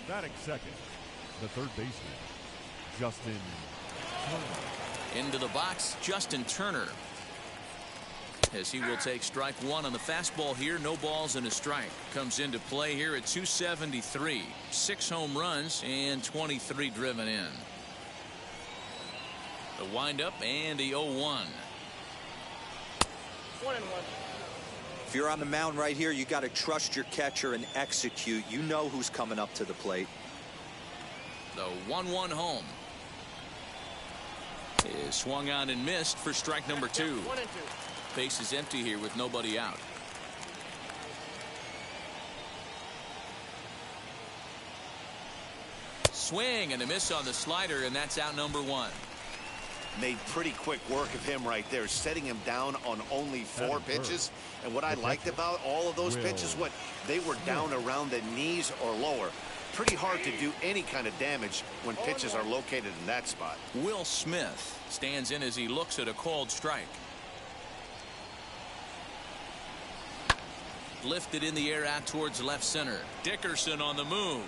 Batting second, the third baseman, Justin Turner. Into the box, Justin Turner. As he will take strike one on the fastball here. No balls and a strike. Comes into play here at 273. 6 home runs and 23 driven in. The windup and the 0-1. 1-1. If you're on the mound right here, you got to trust your catcher and execute. You know who's coming up to the plate. The 1-1 home is swung on and missed for strike number 2. 1-2. Base is empty here with nobody out. Swing and a miss on the slider, and that's out number 1. Made pretty quick work of him right there, setting him down on only 4 pitches. And what I liked about all of those pitches, what they were down around the knees or lower. Pretty hard to do any kind of damage when pitches are located in that spot. Will Smith stands in as he looks at a called strike. Lifted in the air out towards left center. Dickerson on the move.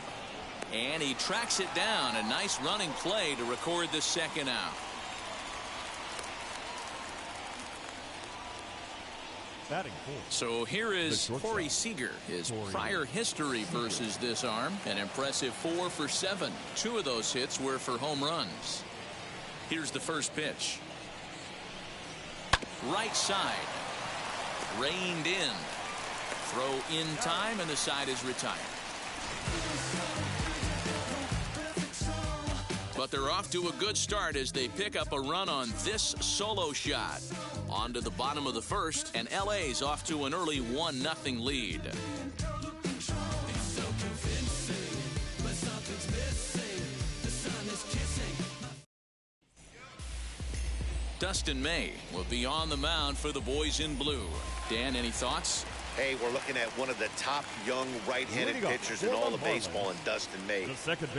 And he tracks it down. A nice running play to record the second out. So here is Corey Seager. His prior history versus this arm. An impressive 4 for 7. 2 of those hits were for home runs. Here's the first pitch. Right side. Reined in. Throw in time, and the side is retired. But they're off to a good start as they pick up a run on this solo shot. On to the bottom of the first, and LA's off to an early 1-0 lead. Dustin May will be on the mound for the boys in blue. Dan, any thoughts? Hey, we're looking at one of the top young right-handed pitchers in all of baseball in Dustin May.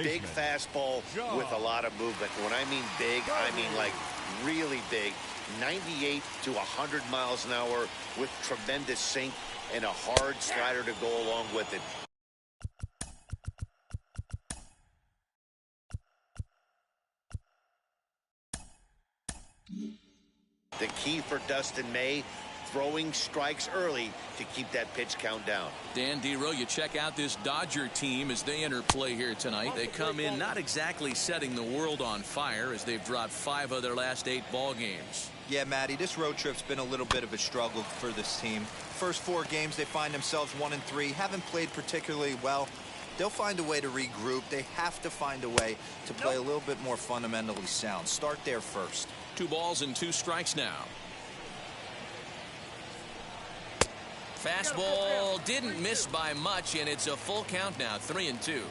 Big fastball with a lot of movement. When I mean big, I mean like really big. 98 to 100 miles an hour with tremendous sink and a hard slider to go along with it. The key for Dustin May, throwing strikes early to keep that pitch count down. Dan Dero, you check out this Dodger team as they enter play here tonight. They come in not exactly setting the world on fire as they've dropped 5 of their last 8 ball games. Yeah, Matty, this road trip's been a little bit of a struggle for this team. First 4 games, they find themselves 1-3. Haven't played particularly well. They'll find a way to regroup. They have to find a way to play a little bit more fundamentally sound. Start there first. 2 balls and 2 strikes now. Fastball didn't miss by much, and it's a full count now, 3-2.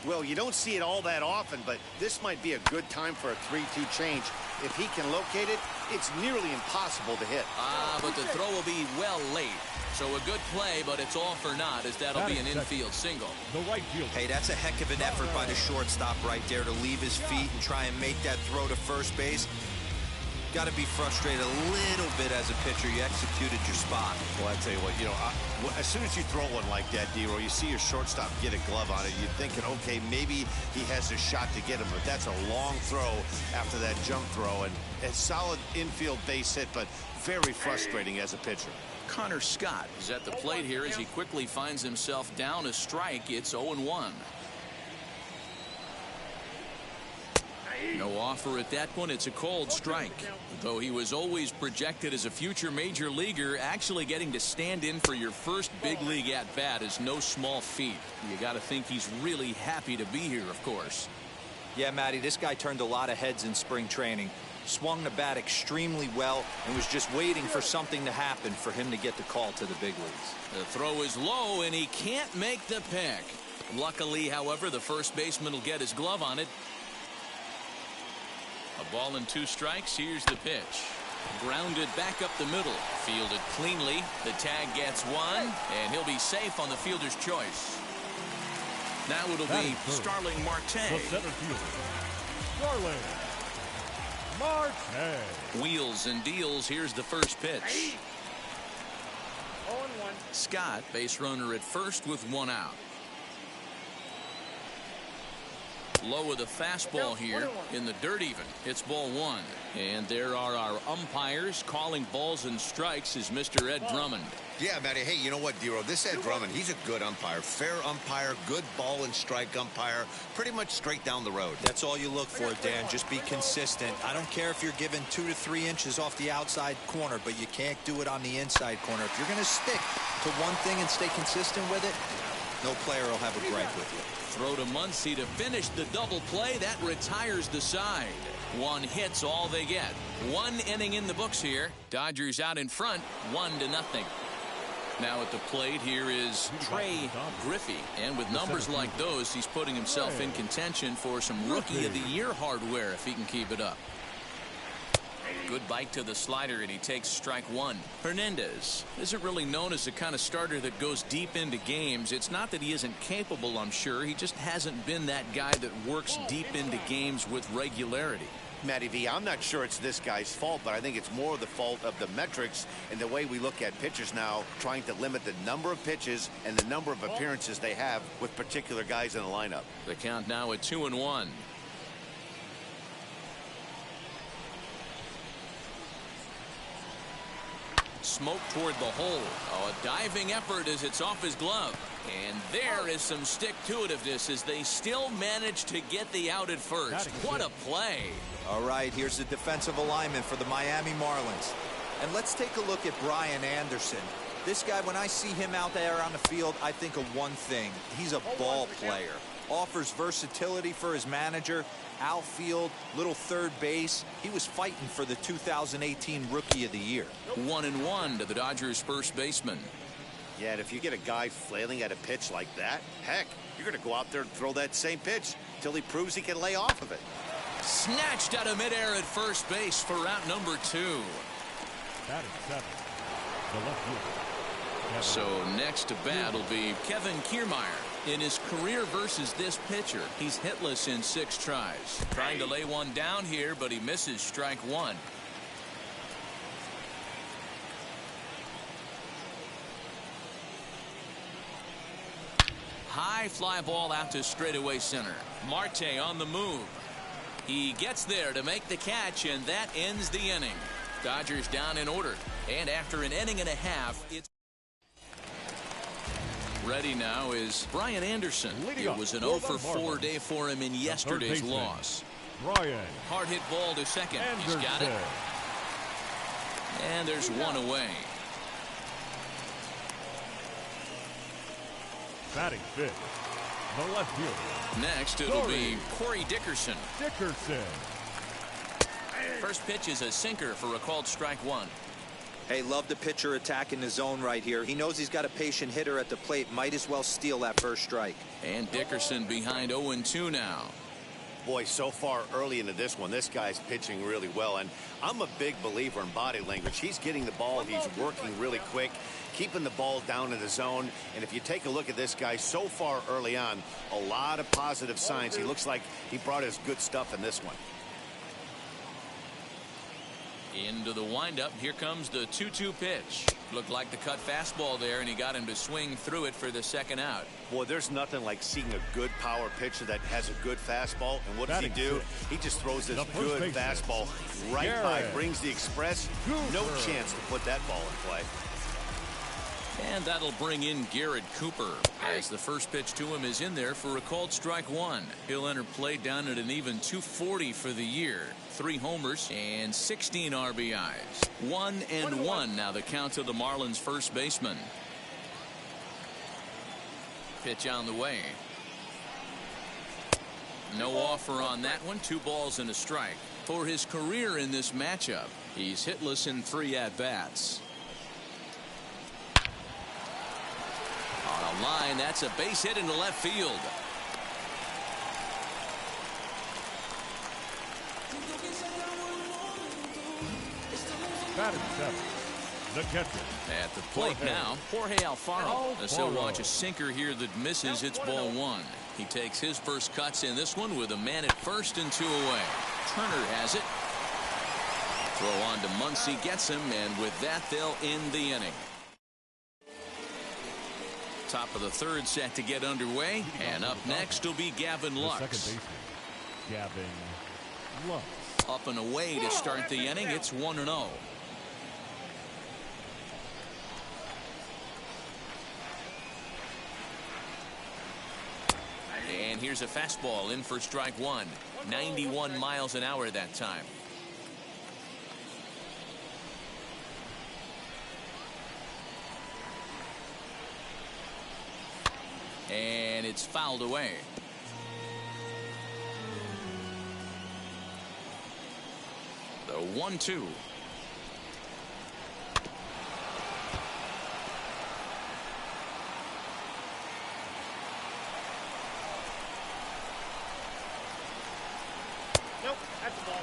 Well, you don't see it all that often, but this might be a good time for a 3-2 change. If he can locate it, it's nearly impossible to hit. But the throw will be well late. So a good play, but it's all for naught as that'll be an infield single. The right field. Hey, that's a heck of an effort by the shortstop right there to leave his feet and try and make that throw to first base. Got to be frustrated a little bit as a pitcher. You executed your spot. Well, I tell you what, as soon as you throw one like that, Dero, you see your shortstop get a glove on it. You're thinking, okay, maybe he has a shot to get him, but that's a long throw after that jump throw, and a solid infield base hit, but very frustrating as a pitcher. Connor Scott is at the plate here as he quickly finds himself down a strike. It's 0-1. No offer at that one. It's a cold strike. Though he was always projected as a future major leaguer, actually getting to stand in for your first big league at bat is no small feat. You got to think he's really happy to be here, of course. Yeah, Matty, this guy turned a lot of heads in spring training. Swung the bat extremely well and was just waiting for something to happen for him to get the call to the big leagues. The throw is low and he can't make the pick. Luckily, however, the first baseman will get his glove on it. A ball and 2 strikes. Here's the pitch. Grounded back up the middle. Fielded cleanly. The tag gets 1, and he'll be safe on the fielder's choice. Now it'll be Starling Marte. The center fielder, Starling Marte. Wheels and deals. Here's the first pitch. 0-1. Scott, base runner at first with 1 out. Low with a fastball here in the dirt even. It's ball one. And there are our umpires calling balls and strikes is Mr. Ed Drummond. Yeah, Matty. Hey, you know what, Dero? This Ed Drummond, he's a good umpire. Fair umpire, good ball and strike umpire. Pretty much straight down the road. That's all you look for, Dan. Just be consistent. I don't care if you're given 2 to 3 inches off the outside corner, but you can't do it on the inside corner. If you're going to stick to one thing and stay consistent with it, no player will have a gripe with you. Throw to Muncy to finish the double play. That retires the side. One hit's all they get. 1 inning in the books here. Dodgers out in front, 1-0. Now at the plate here is Trey Griffey. And with numbers like those, he's putting himself in contention for some Rookie of the Year hardware if he can keep it up. Good bite to the slider, and he takes strike one. Hernandez isn't really known as the kind of starter that goes deep into games. It's not that he isn't capable, I'm sure. He just hasn't been that guy that works deep into games with regularity. Matty V, I'm not sure it's this guy's fault, but I think it's more the fault of the metrics and the way we look at pitchers now, trying to limit the number of pitches and the number of appearances they have with particular guys in the lineup. The count now at 2-1. Smoke toward the hole. Oh, a diving effort as it's off his glove. And there is some stick-to-itiveness as they still manage to get the out at first. What a play. All right, here's the defensive alignment for the Miami Marlins. And let's take a look at Brian Anderson. This guy, when I see him out there on the field, I think of one thing. He's a ball player. Offers versatility for his manager. Outfield, little third base. He was fighting for the 2018 Rookie of the Year. 1-1 to the Dodgers first baseman. Yeah, and if you get a guy flailing at a pitch like that, heck, you're going to go out there and throw that same pitch until he proves he can lay off of it. Snatched out of midair at first base for route number 2. Batting 7. The left fielder. So next to bat will be Kevin Kiermaier. In his career versus this pitcher, he's hitless in 6 tries. Trying to lay one down here, but he misses strike one. High fly ball out to straightaway center. Marte on the move. He gets there to make the catch, and that ends the inning. Dodgers down in order. And after an inning and a half, it's ready now is Brian Anderson. It was an 0-for-4 day for him in yesterday's loss. Brian. Hard hit ball to second. He's got it. And there's one away. Batting 5th. The left fielder. Next it'll be Corey Dickerson. Dickerson. First pitch is a sinker for a called strike one. Hey, love the pitcher attacking the zone right here. He knows he's got a patient hitter at the plate. Might as well steal that first strike. And Dickerson behind 0-2 now. Boy, so far early into this one, this guy's pitching really well. And I'm a big believer in body language. He's getting the ball. He's working really quick, keeping the ball down in the zone. And if you take a look at this guy so far early on, a lot of positive signs. He looks like he brought his good stuff in this one. Into the windup. Here comes the 2-2 pitch. Looked like the cut fastball there, and he got him to swing through it for the second out. Boy, there's nothing like seeing a good power pitcher that has a good fastball. And what does he do? He just throws this good fastball right by, brings the express. No chance to put that ball in play. And that'll bring in Garrett Cooper as the first pitch to him is in there for a called strike one. He'll enter play down at an even 240 for the year. 3 homers and 16 RBIs. 1-1 now the count to the Marlins first baseman. Pitch on the way. No offer on that one. 2 balls and a strike. For his career in this matchup, he's hitless in 3 at-bats. On a line, that's a base hit into left field. Batting 7. The catcher. At the plate now, Jorge Alfaro. He'll watch a sinker here that misses. It's ball 1. He takes his first cuts in this one with a man at first and 2 away. Turner has it. Throw on to Muncy, gets him, and with that, they'll end the inning. Top of the 3rd set to get underway, and up next will be Gavin Lux. Up and away to start the inning. It's 1-0. And here's a fastball in for strike one. 91 miles an hour that time. And it's fouled away. The 1-2. Nope, that's a ball.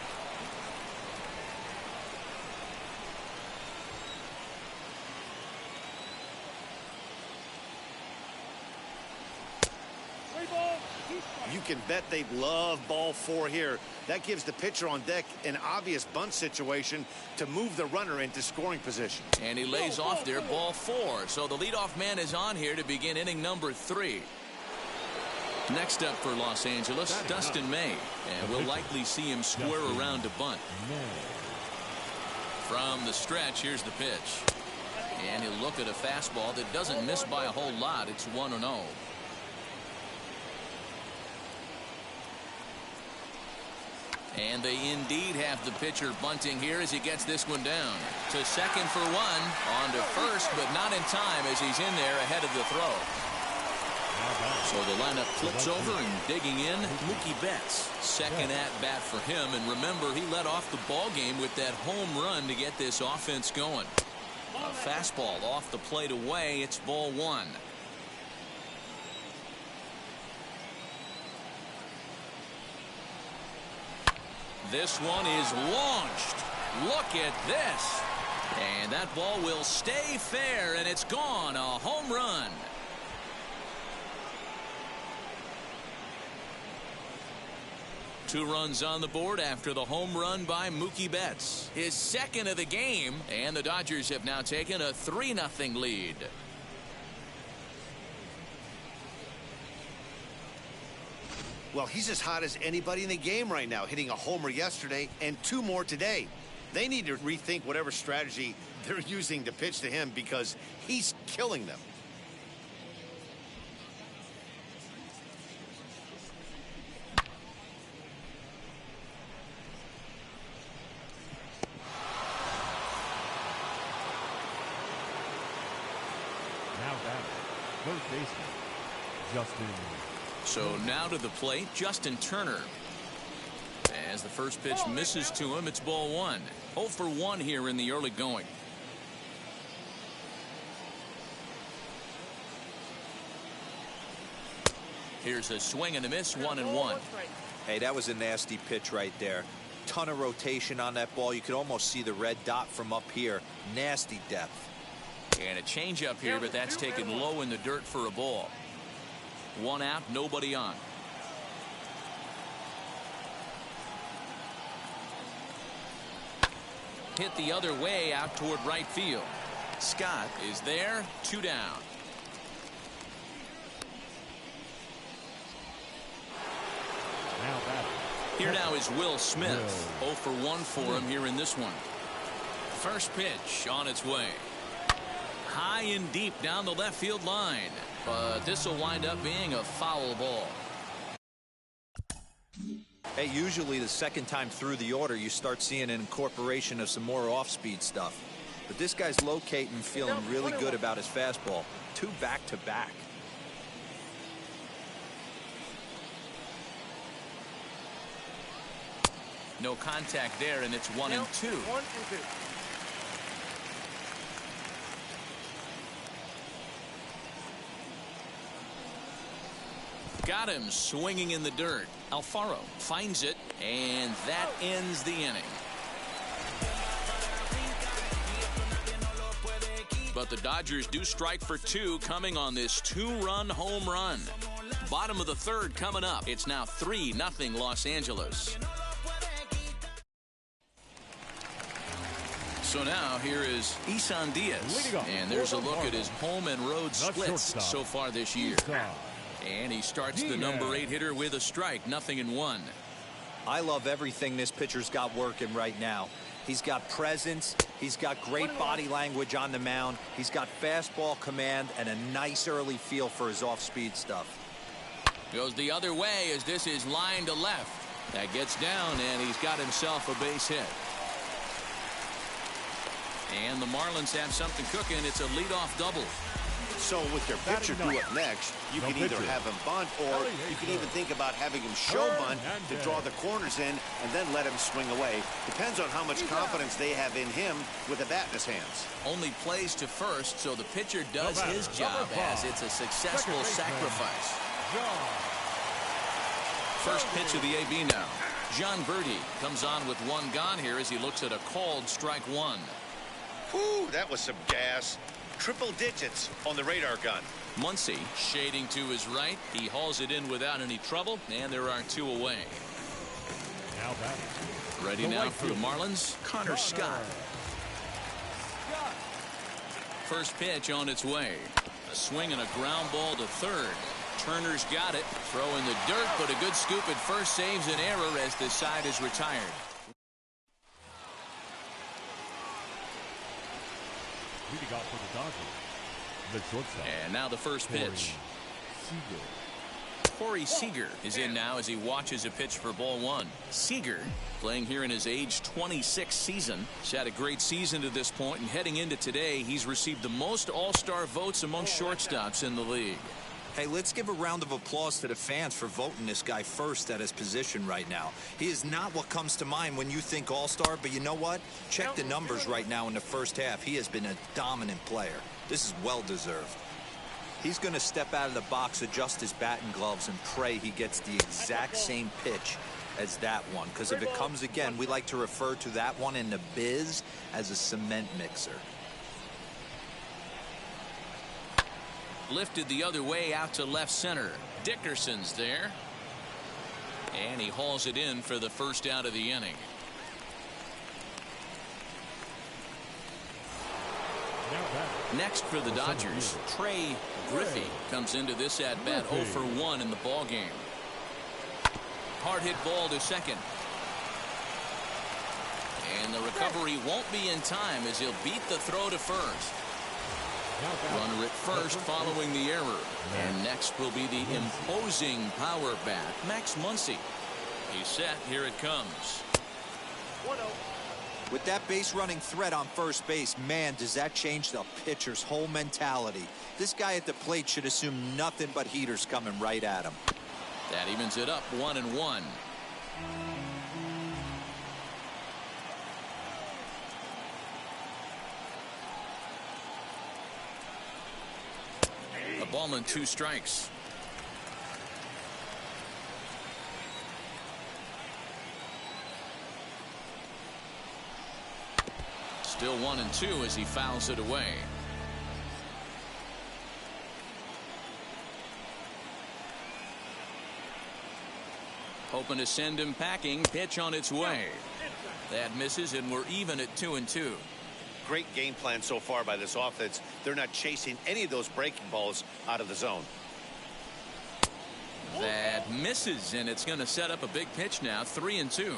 You can bet they love ball four here. That gives the pitcher on deck an obvious bunt situation to move the runner into scoring position. And he lays off there, ball four. So the leadoff man is on here to begin inning number 3. Next up for Los Angeles, Dustin May. And we'll likely see him square around to bunt. From the stretch, here's the pitch. And he'll look at a fastball that doesn't miss by a whole lot. It's 1-0. And they indeed have the pitcher bunting here as he gets this one down. To second for one. On to first, but not in time as he's in there ahead of the throw. So the lineup flips over and digging in, Mookie Betts. Second at bat for him. And remember, he led off the ball game with that home run to get this offense going. A fastball off the plate away. It's ball one. This one is launched. Look at this. And that ball will stay fair, and it's gone. A home run. Two runs on the board after the home run by Mookie Betts. His second of the game, and the Dodgers have now taken a 3-0 lead. Well, he's as hot as anybody in the game right now, hitting a homer yesterday and 2 more today. They need to rethink whatever strategy they're using to pitch to him because he's killing them. Now back, third baseman, Justin. So now to the plate, Justin Turner. As the first pitch misses to him, it's ball one. 0 for 1 here in the early going. Here's a swing and a miss, 1-1. Hey, that was a nasty pitch right there. Ton of rotation on that ball. You could almost see the red dot from up here. Nasty depth. And a changeup here, but that's taken low in the dirt for a ball. 1 out, nobody on. Hit the other way out toward right field. Scott is there, 2 down. Here now is Will Smith. 0 for 1 for him here in this one. First pitch on its way. High and deep down the left field line. But this will wind up being a foul ball. Hey, usually the second time through the order, you start seeing an incorporation of some more off-speed stuff. But this guy's locating, feeling really good about his fastball. 2 back-to-back. No contact there, and it's 1 and 2. Got him swinging in the dirt. Alfaro finds it, and that ends the inning. But the Dodgers do strike for 2 coming on this 2-run home run. Bottom of the third coming up. It's now 3-0 Los Angeles. So now here is Isan Diaz. And there's a look at his home and road splits so far this year. And he starts the number 8 hitter with a strike, 0-1. I love everything this pitcher's got working right now. He's got presence, he's got great body language on the mound, he's got fastball command and a nice early feel for his off-speed stuff. Goes the other way as this is line to left. That gets down and he's got himself a base hit. And the Marlins have something cooking. It's a leadoff double. So with your pitcher do it next, you can either have him bunt or you can even think about having him show bunt to draw the corners in and then let him swing away. Depends on how much confidence they have in him with a bat in his hands. Only plays to first, so the pitcher does his job as it's a successful sacrifice. First pitch of the AB now. John Verdi comes on with one gone here as he looks at a called strike one. Whew, that was some gas. Triple digits on the radar gun. Muncy shading to his right. He hauls it in without any trouble, and there are two away. Now back. Ready now for the Marlins, Connor Scott. First pitch on its way. A swing and a ground ball to third. Turner's got it. Throw in the dirt, but a good scoop at first saves an error as the side is retired. Leading off for the Dodgers, the shortstop. And now the first pitch. Corey Seager is in now as he watches a pitch for ball one. Seager, playing here in his age 26 season, he's had a great season to this point, and heading into today, he's received the most all-star votes among shortstops in the league. Hey, let's give a round of applause to the fans for voting this guy first at his position right now. He is not what comes to mind when you think all-star, but you know what? Check the numbers right now in the first half. He has been a dominant player. This is well-deserved. He's going to step out of the box, adjust his bat and gloves, and pray he gets the exact same pitch as that one. Because if it comes again, we like to refer to that one in the biz as a cement mixer. Lifted the other way out to left center. Dickerson's there. And he hauls it in for the first out of the inning. Next for the Dodgers, Trey Griffey comes into this at bat 0 for 1 in the ball game. Hard hit ball to second. And the recovery won't be in time as he'll beat the throw to first. Runner at first following the error. And next will be the imposing power bat, Max Muncy. He's set. Here it comes. 1-0. With that base running threat on first base, man, does that change the pitcher's whole mentality. This guy at the plate should assume nothing but heaters coming right at him. That evens it up 1-1. A ball and 2 strikes. Still 1-2 as he fouls it away. Hoping to send him packing. Pitch on its way. That misses, and we're even at 2-2. Great game plan so far by this offense. They're not chasing any of those breaking balls out of the zone. That misses, and it's going to set up a big pitch now. 3-2.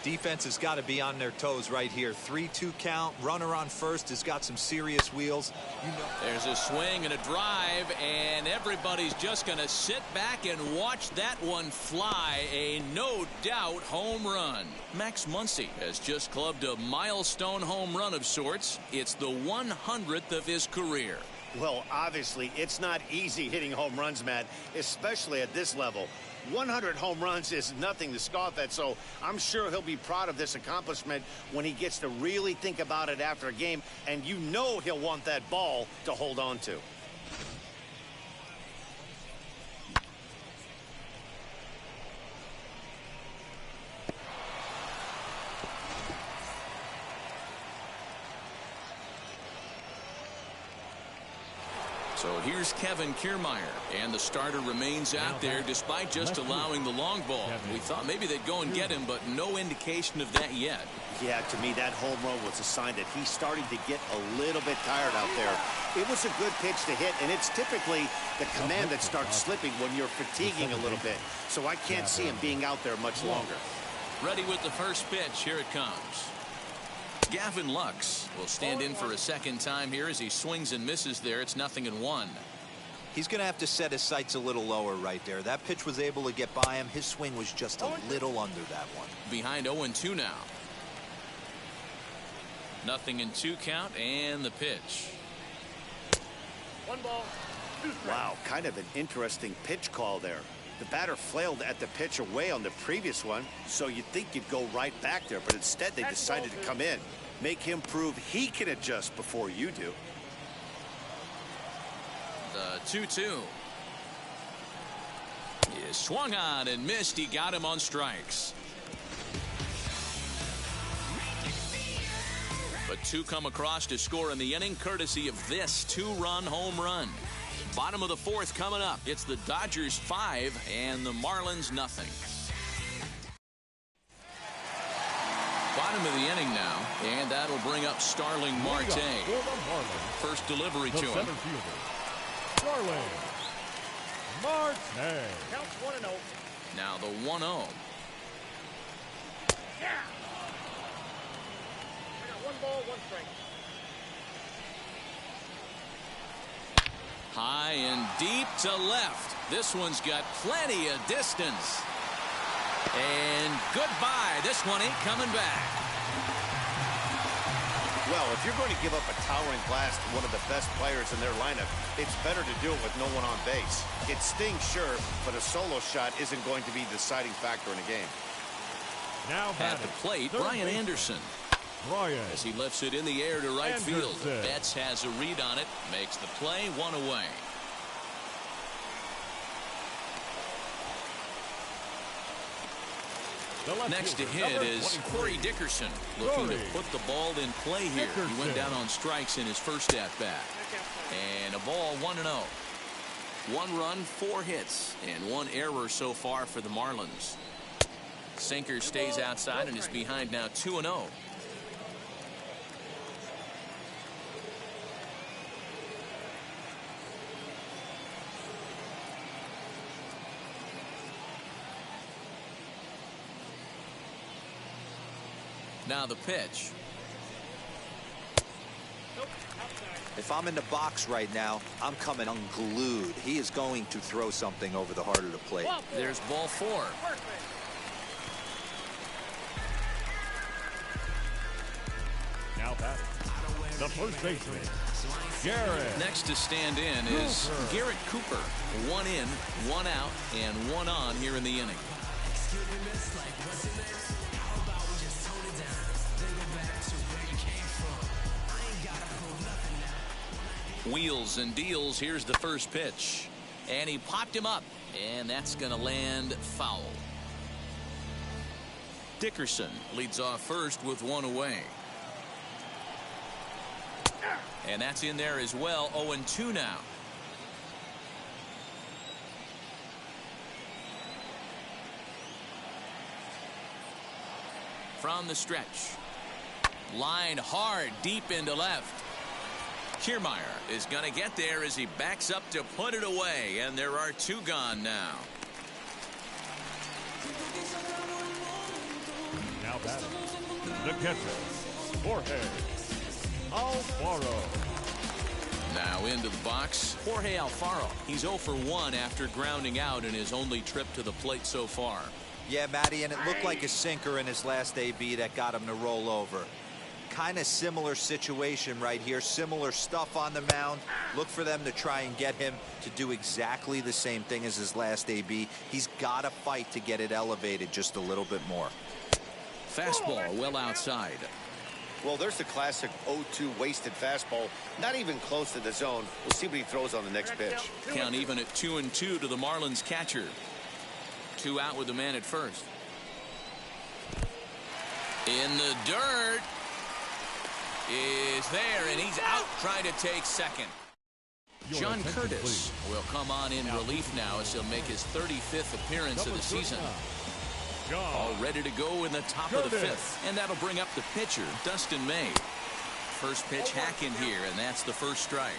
Defense has got to be on their toes right here. 3-2 count. Runner on first has got some serious wheels. There's a swing and a drive, and everybody's just going to sit back and watch that one fly. A no doubt home run. Max Muncy has just clubbed a milestone home run of sorts. It's the 100th of his career. Well, obviously, it's not easy hitting home runs, Matt, especially at this level. 100 home runs is nothing to scoff at, so I'm sure he'll be proud of this accomplishment when he gets to really think about it after a game, and you know he'll want that ball to hold on to. So here's Kevin Kiermaier, and the starter remains out there despite just allowing the long ball. We thought maybe they'd go and get him, but no indication of that yet. Yeah, to me, that home run was a sign that he's starting to get a little bit tired out there. It was a good pitch to hit, and it's typically the command that starts slipping when you're fatiguing a little bit. So I can't see him being out there much longer. Ready with the first pitch. Here it comes. Gavin Lux will stand in for a second time here as he swings and misses there. It's 0-1. He's going to have to set his sights a little lower right there. That pitch was able to get by him. His swing was just a little under that one. Behind 0-2 now. 0-2 count, and the pitch. 1 ball, 2 strikes. Wow, kind of an interesting pitch call there. The batter flailed at the pitch away on the previous one, so you'd think you'd go right back there, but instead they decided to come in. Make him prove he can adjust before you do. The 2-2 is swung on and missed. He got him on strikes. But 2 come across to score in the inning, courtesy of this 2-run home run. Bottom of the 4th coming up. It's the Dodgers 5 and the Marlins 0. Bottom of the inning now, and that'll bring up Starling Marte. First delivery to him. Starling Marte. Counts 1-0. Now the 1-0. Yeah. I got 1 ball, 1 strike. High and deep to left. This one's got plenty of distance. And goodbye. This one ain't coming back. Well, if you're going to give up a towering blast to one of the best players in their lineup, it's better to do it with no one on base. It stings, sure, but a solo shot isn't going to be the deciding factor in a game. Now at the plate, Brian Anderson. As he lifts it in the air to right field. Betts has a read on it. Makes the play, 1 away. Next to hit is Corey Dickerson, looking to put the ball in play here. He went down on strikes in his first at-bat. And a ball, 1-0. 1 run, 4 hits, and 1 error so far for the Marlins. Sinker stays outside and is behind now 2-0. Now the pitch. If I'm in the box right now, I'm coming unglued. He is going to throw something over the heart of the plate. There's ball 4. Now batting, the first baseman, Garrett. Next to stand in is Garrett Cooper. 1 in, 1 out, and 1 on here in the inning. Wheels and deals. Here's the first pitch, and he popped him up, and that's going to land foul. Dickerson leads off first with 1 away, and that's in there as well. 0-2 now. From the stretch, line hard deep into left. Kiermaier is going to get there as he backs up to put it away, and there are 2 gone now. Now batting, the catcher, Jorge Alfaro. Now into the box, Jorge Alfaro. He's 0 for 1 after grounding out in his only trip to the plate so far. Yeah, Matty, and it looked like a sinker in his last AB that got him to roll over. Kind of similar situation right here. Similar stuff on the mound. Look for them to try and get him to do exactly the same thing as his last AB. He's got to fight to get it elevated just a little bit more. Fastball well outside. Well, there's the classic 0-2 wasted fastball. Not even close to the zone. We'll see what he throws on the next pitch. Count even at 2-2 to the Marlins catcher. 2 out with the man at first. In the dirt. Is there, and he's out trying to take second. John Curtis will come on in relief now as he'll make his 35th appearance of the season. All ready to go in the top of the 5th. And that'll bring up the pitcher, Dustin May. First pitch hack in here, and that's the first strike.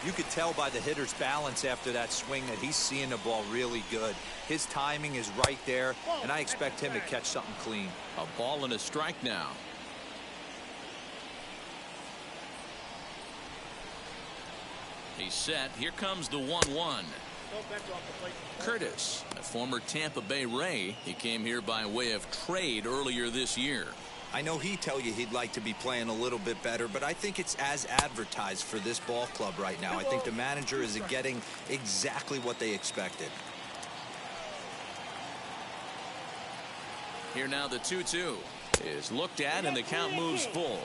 You could tell by the hitter's balance after that swing that he's seeing the ball really good. His timing is right there, and I expect him to catch something clean. A ball and a strike now. He's set. Here comes the 1-1. Curtis, a former Tampa Bay Ray. He came here by way of trade earlier this year. I know he'd tell you he'd like to be playing a little bit better, but I think it's as advertised for this ball club right now. I think the manager is getting exactly what they expected. Here now the 2-2 is looked at, and the count moves full.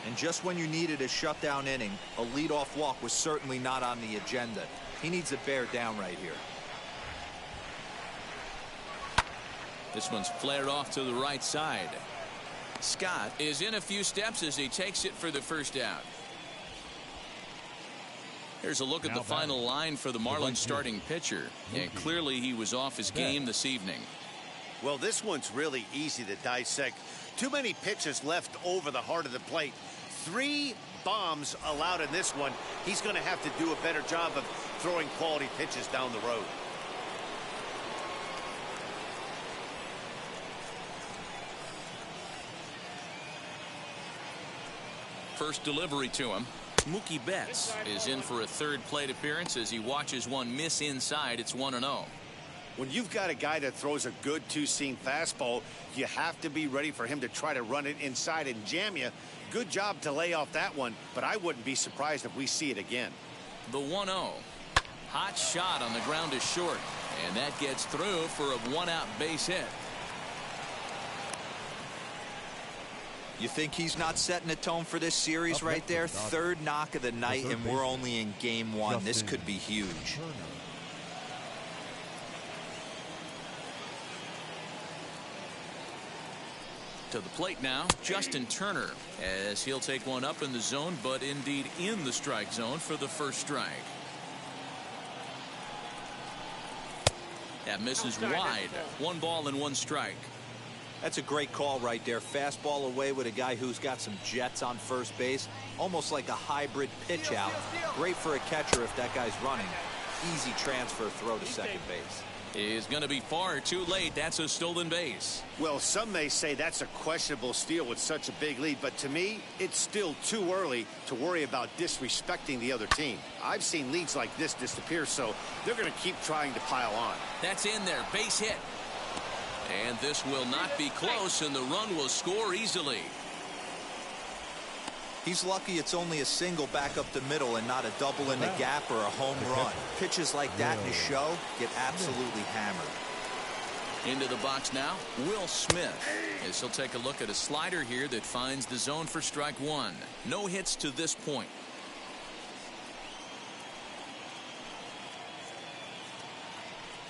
And just when you needed a shutdown inning, a leadoff walk was certainly not on the agenda. He needs to bear down right here. This one's flared off to the right side. Scott is in a few steps as he takes it for the first out. Here's a look at the final line for the Marlins starting pitcher. And clearly he was off his game this evening. Well, this one's really easy to dissect. Too many pitches left over the heart of the plate. 3 bombs allowed in this one. He's going to have to do a better job of throwing quality pitches down the road. First delivery to him. Mookie Betts is in for a third plate appearance as he watches one miss inside. It's 1-0. When you've got a guy that throws a good two-seam fastball, you have to be ready for him to try to run it inside and jam you. Good job to lay off that one, but I wouldn't be surprised if we see it again. The 1-0. Hot shot on the ground is short, and that gets through for a 1-out base hit. You think he's not setting a tone for this series right there? Third knock of the night, and we're only in game 1. This could be huge. To the plate now, Justin Turner, as he'll take one up in the zone, but indeed in the strike zone for the first strike. That misses wide. 1 ball and 1 strike. That's a great call right there. Fastball away with a guy who's got some jets on first base. Almost like a hybrid pitch out. Great for a catcher if that guy's running. Easy transfer throw to second base. Is going to be far too late. That's a stolen base. Well, some may say that's a questionable steal with such a big lead, but to me, it's still too early to worry about disrespecting the other team. I've seen leads like this disappear, so they're going to keep trying to pile on. That's in there. Base hit. And this will not be close, and the run will score easily. He's lucky it's only a single back up the middle and not a double in the gap or a home run. Pitches like that in a show get absolutely hammered. Into the box now, Will Smith, as he'll take a look at a slider here that finds the zone for strike 1. No hits to this point.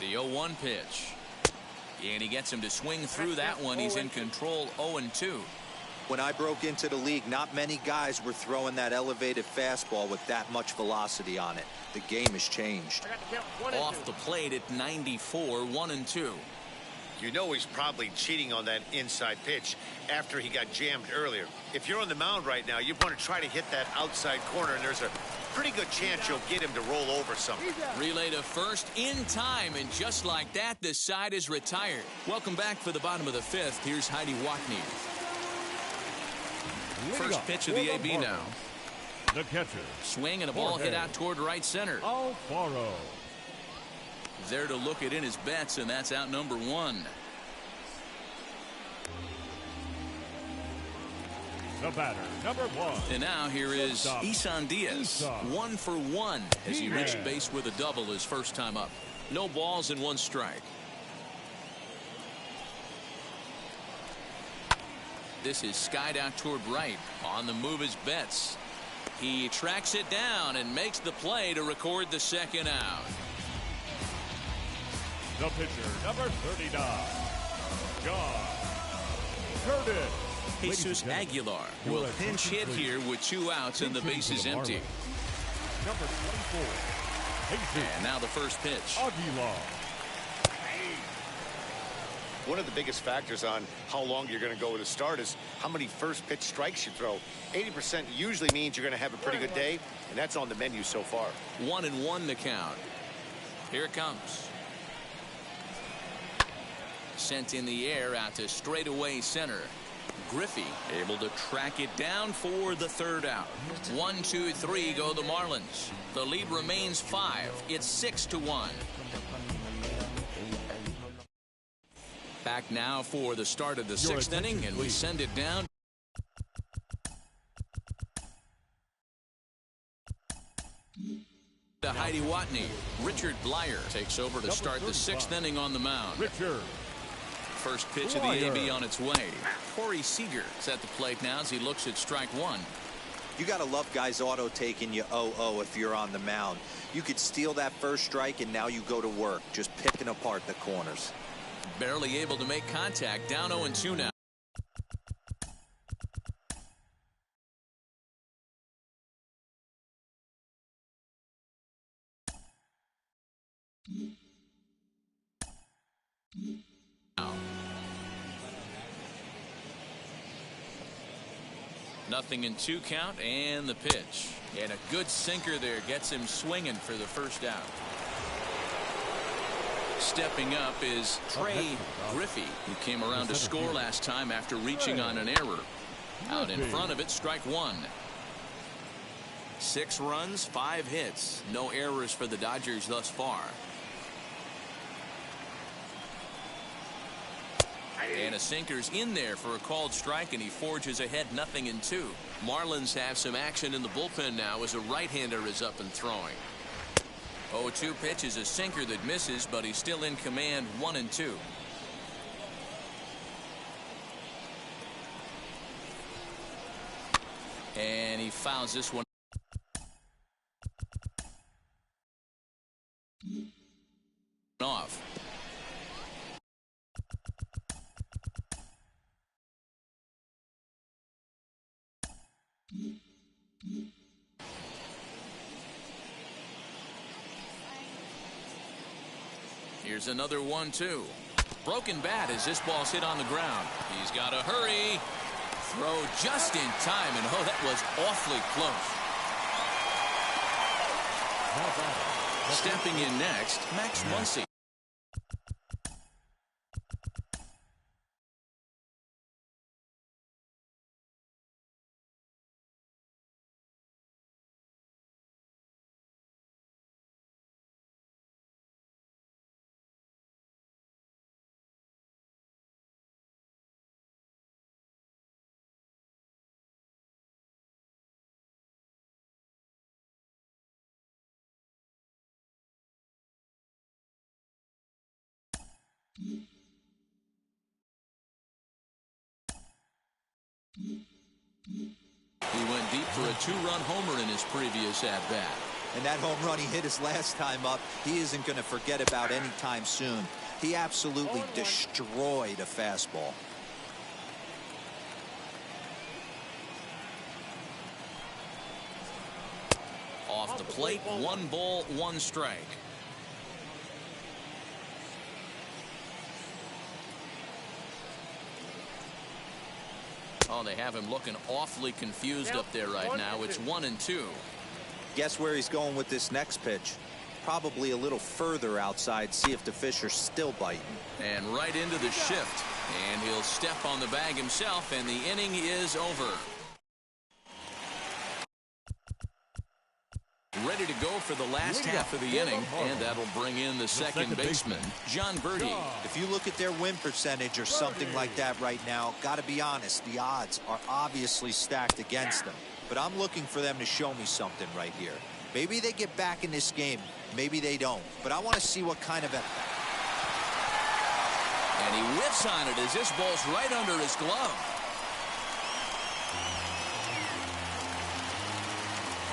The 0-1 pitch. And he gets him to swing through that one. He's in control. 0-2. When I broke into the league, not many guys were throwing that elevated fastball with that much velocity on it. The game has changed. Off the plate at 94, 1-2. You know he's probably cheating on that inside pitch after he got jammed earlier. If you're on the mound right now, you want to try to hit that outside corner, and there's a pretty good chance you'll get him to roll over something. Relay to first in time, and just like that, the side is retired. Welcome back for the bottom of the 5th. Here's Heidi Watney. First pitch of the AB now. The catcher. Swing and a ball hit out toward right center. Alfaro. There to look it in his Betts, and that's out number 1. The batter, number 1. And now here is Isan Diaz. 1 for 1 as he reached base with a double his first time up. No balls and 1 strike. This is skied out toward right. On the move is Betts. He tracks it down and makes the play to record the second out. The pitcher, number 39, John Curtis. Jesus Aguilar will pinch hit here with 2 outs and the base is empty. Number 24. And now the first pitch. Aguilar. One of the biggest factors on how long you're going to go with a start is how many first pitch strikes you throw. 80% usually means you're going to have a pretty good day, and that's on the menu so far. 1-1 to count. Here it comes. Sent in the air out to straightaway center. Griffey able to track it down for the third out. 1, 2, 3 go the Marlins. The lead remains 5. It's 6-1. Back now for the start of the sixth inning, and we send it down. To Heidi Watney. Richard Blyer takes over to start the sixth inning on the mound. Richard. First pitch of the AB on its way. Corey Seager is at the plate now as he looks at strike one. You got to love guys auto taking you 0-0 if you're on the mound. You could steal that first strike and now you go to work just picking apart the corners. Barely able to make contact. Down 0-2 now. Nothing in 2 count, and the pitch. And a good sinker there gets him swinging for the first out. Stepping up is Trey Griffey, who came around to score last time after reaching on an error. Out in front of it, strike one. 6 runs, 5 hits. No errors for the Dodgers thus far. And a sinker's in there for a called strike, and he forges ahead 0-2. Marlins have some action in the bullpen now as a right-hander is up and throwing. 0-2 pitch is a sinker that misses, but he's still in command. 1-2. And he fouls this one off. Here's another 1-2. Broken bat as this ball's hit on the ground. He's got to hurry. Throw just in time, and oh, that was awfully close. Stepping in next, Max Muncy. He went deep for a 2-run homer in his previous at-bat. And that home run he hit his last time up, he isn't going to forget about any time soon. He absolutely destroyed a fastball. Off the plate, 1 ball, 1 strike. Oh, they have him looking awfully confused up there right now. It's 1-2. Guess where he's going with this next pitch? Probably a little further outside, see if the fish are still biting. And right into the shift. And he'll step on the bag himself, and the inning is over. Ready to go for the last half of the inning, and that'll bring in the second baseman, John Birdie. If you look at their win percentage or something like that right now, got to be honest, the odds are obviously stacked against them. But I'm looking for them to show me something right here. Maybe they get back in this game. Maybe they don't. But I want to see what kind of... And he whiffs on it as this ball's right under his glove.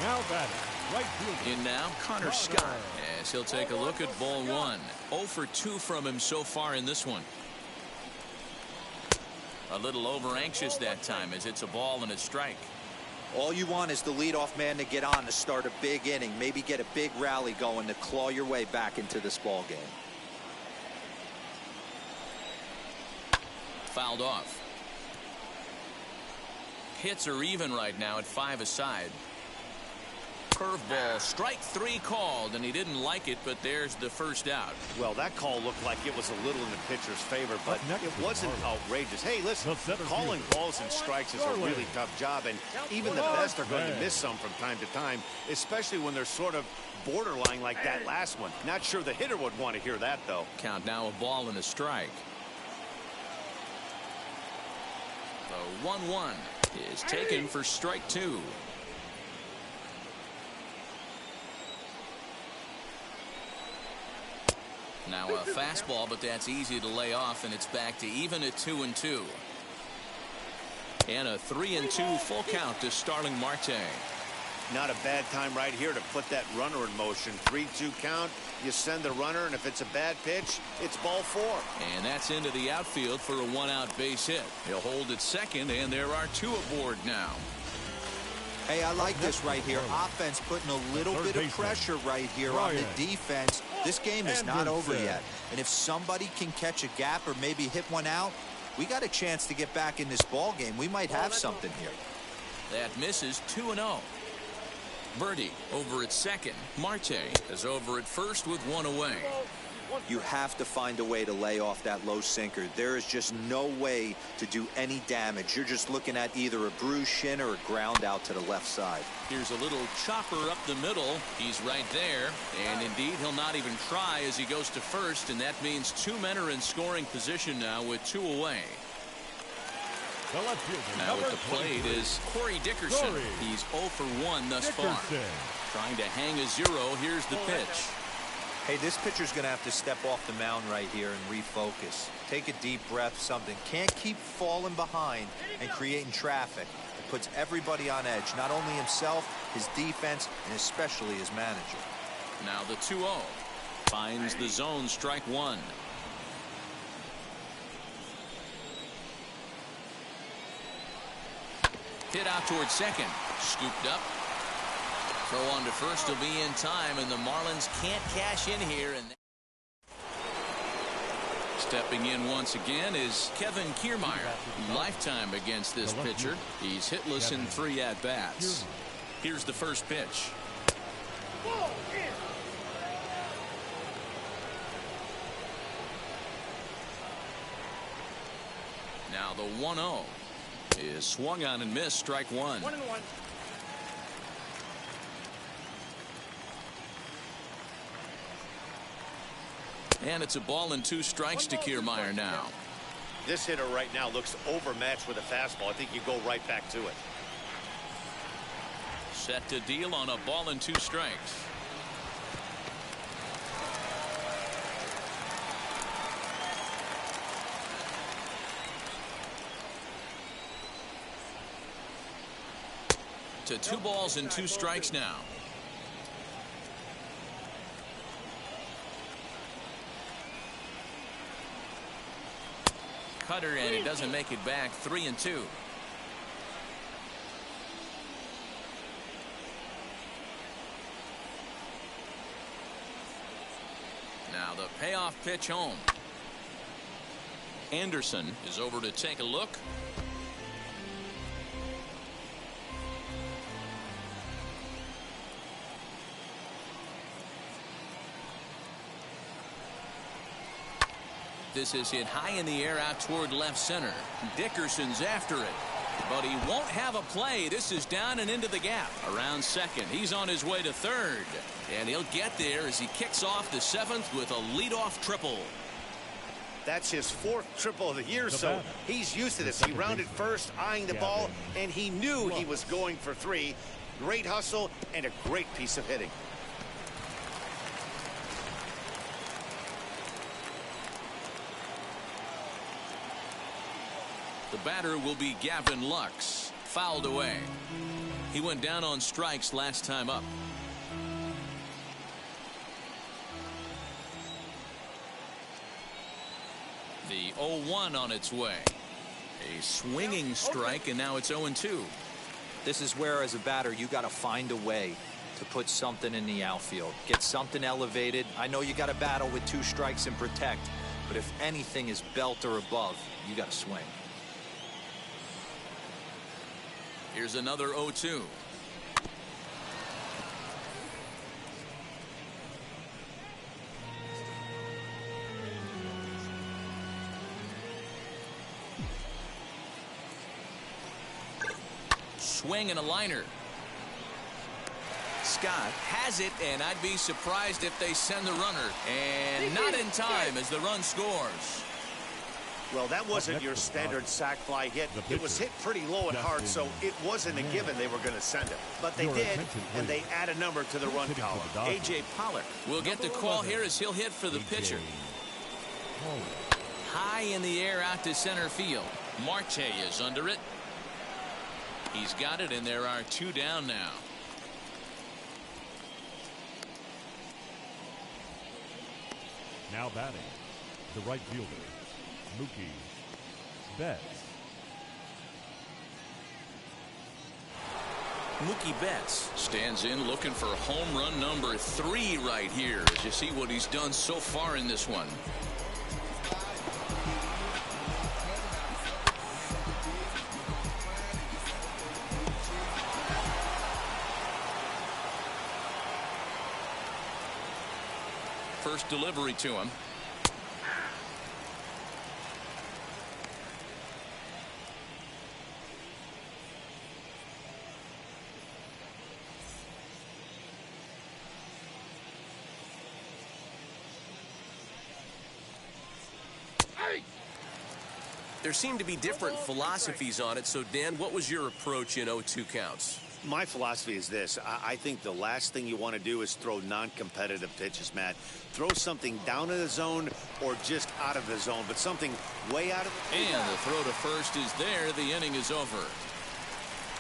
Now batting. Right field. In now, Connor Scott, as he'll take a look at ball 1. 0 for 2 from him so far in this one. A little over anxious that time as it's a ball and a strike. All you want is the leadoff man to get on to start a big inning, maybe get a big rally going to claw your way back into this ball game. Fouled off. Hits are even right now at 5 aside. Curveball, strike 3 called, and he didn't like it, but there's the first out. Well, that call looked like it was a little in the pitcher's favor, but it wasn't outrageous. Hey, listen, calling balls and strikes is a really tough job, and even the best are going to miss some from time to time, especially when they're sort of borderline like that last one. Not sure the hitter would want to hear that, though. Count now, a ball and a strike. The 1-1 is taken for strike 2. Now a fastball, but that's easy to lay off, and it's back to even at 2-2. And a 3-2 full count to Starling Marte. Not a bad time right here to put that runner in motion. 3-2 count. You send the runner, and if it's a bad pitch, it's ball 4. And that's into the outfield for a 1-out base hit. He'll hold at second, and there are 2 aboard now. Hey, I like this right here. Offense putting a little bit of pressure right here on the defense. This game is not over yet. And if somebody can catch a gap or maybe hit one out, we got a chance to get back in this ball game. We might have something here. That misses. 2-0. Birdie over at second. Marte is over at first with 1 away. You have to find a way to lay off that low sinker. There is just no way to do any damage. You're just looking at either a bruised shin or a ground out to the left side. Here's a little chopper up the middle. He's right there. And indeed, he'll not even try as he goes to first. And that means 2 men are in scoring position now with 2 away. Now at the plate is Corey Dickerson. He's 0 for 1 thus far. Trying to hang a 0. Here's the pitch. Hey, this pitcher's going to have to step off the mound right here and refocus. Take a deep breath, something. Can't keep falling behind and creating traffic. It puts everybody on edge, not only himself, his defense, and especially his manager. Now the 2-0. Finds the zone, strike 1. Hit out towards second. Scooped up. Throw on to first will be in time, and the Marlins can't cash in here. And stepping in once again is Kevin Kiermaier. Lifetime against this pitcher. He's hitless in 3 at-bats. Here's the first pitch. Now the 1-0 is swung on and missed, strike 1. 1-1. And it's a ball and 2 strikes to Kiermaier now. This hitter right now looks overmatched with a fastball. I think you go right back to it. Set to deal on a ball and 2 strikes. To 2 balls and 2 strikes now. Cutter, and it doesn't make it back. 3-2. Now the payoff pitch home. Anderson is over to take a look. This is hit high in the air out toward left center. Dickerson's after it, but he won't have a play. This is down and into the gap. Around second. He's on his way to third, and he'll get there as he kicks off the 7th with a leadoff triple. That's his 4th triple of the year, so he's used to this. He rounded first, eyeing the ball, and he knew he was going for 3. Great hustle and a great piece of hitting. The batter will be Gavin Lux. Fouled away. He went down on strikes last time up. The 0-1 on its way. A swinging strike, and now it's 0-2. This is where, as a batter, you got to find a way to put something in the outfield. Get something elevated. I know you got to battle with 2 strikes and protect, but if anything is belt or above, you got to swing. Here's another 0-2. Swing and a liner. Scott has it, and I'd be surprised if they send the runner. And not in time as the run scores. Well, that wasn't your standard sac fly hit. It was hit pretty low and hard, so it wasn't a given they were going to send it. But they did, and they add a number to the run column. A.J. Pollard will get the call here as he'll hit for the pitcher. High in the air out to center field. Marte is under it. He's got it, and there are 2 down now. Now batting, the right fielder, Mookie Betts. Mookie Betts stands in looking for home run number 3 right here as you see what he's done so far in this one. First delivery to him. There seem to be different philosophies on it. So, Dan, what was your approach in 0-2 counts? My philosophy is this. I think the last thing you want to do is throw non-competitive pitches, Matt. Throw something down in the zone or just out of the zone, but something way out of the zone. And the throw to first is there. The inning is over.